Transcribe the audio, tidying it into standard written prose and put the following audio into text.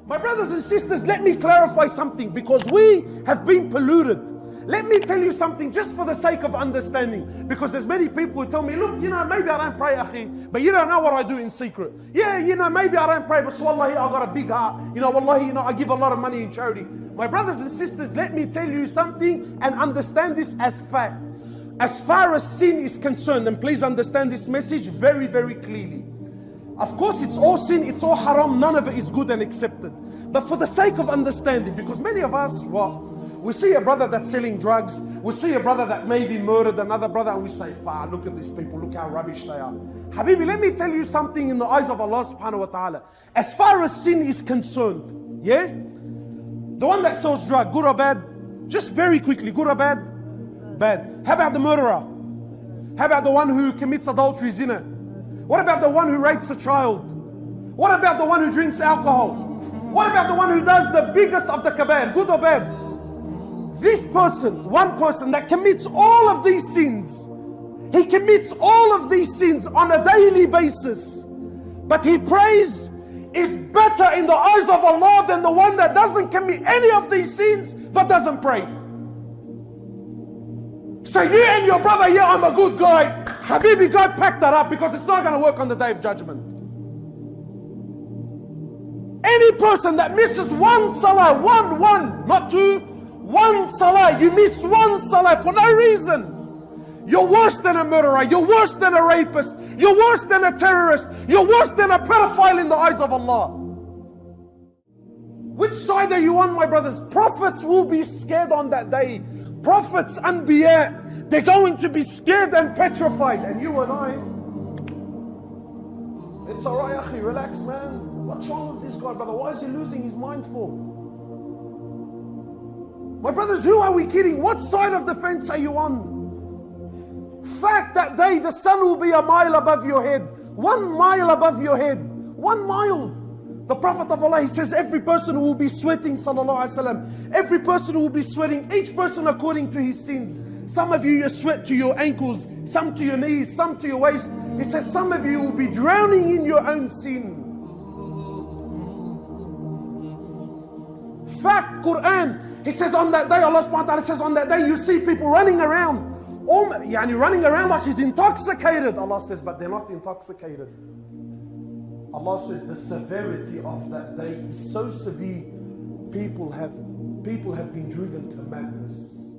My brothers and sisters, let me clarify something, because we have been polluted. Let me tell you something just for the sake of understanding, because there's many people who tell me, look, maybe I don't pray, akhi, but you don't know what I do in secret. Yeah, maybe I don't pray, but wallahi, I got a big heart. Wallahi, I give a lot of money in charity. My brothers and sisters, let me tell you something and understand this as fact. As far as sin is concerned, and please understand this message very, very clearly. Of course, it's all sin, it's all haram, none of it is good and accepted. But for the sake of understanding, because many of us, we see a brother that's selling drugs, we see a brother that maybe murdered another brother, and we say, look at these people, look how rubbish they are. Habibi, let me tell you something in the eyes of Allah subhanahu wa ta'ala. As far as sin is concerned, yeah? The one that sells drug, good or bad? Just very quickly, good or bad? Bad. How about the murderer? How about the one who commits adultery, zina? What about the one who rapes a child? What about the one who drinks alcohol? What about the one who does the biggest of the kabair, good or bad? This person, one person that commits all of these sins, he commits all of these sins on a daily basis, but he prays, is better in the eyes of Allah than the one that doesn't commit any of these sins but doesn't pray. So you and your brother, yeah, I'm a good guy. Habibi, God, pack that up, because it's not going to work on the day of judgment. Any person that misses one salah, one, not two, one salah, you miss one salah for no reason, you're worse than a murderer, you're worse than a rapist, you're worse than a terrorist, you're worse than a pedophile in the eyes of Allah. Which side are you on, my brothers? Prophets will be scared on that day. Prophets, Anbiya, they're going to be scared and petrified. And you and I, it's alright, akhi, relax, man. What's wrong with this guy, brother? Why is he losing his mind for? My brothers, who are we kidding? What side of the fence are you on? Fact, that day the sun will be a mile above your head. 1 mile above your head. 1 mile. The Prophet of Allah, he says, every person will be sweating, sallallahu alaihi wasallam. Every person will be sweating, each person according to his sins. Some of you sweat to your ankles, some to your knees, some to your waist. He says, some of you will be drowning in your own sin. Fact, Quran, he says on that day, Allah subhanahu wa ta'ala says, on that day you see people running around. Running around like he's intoxicated. Allah says, but they're not intoxicated. Allah says the severity of that day is so severe, people have been driven to madness.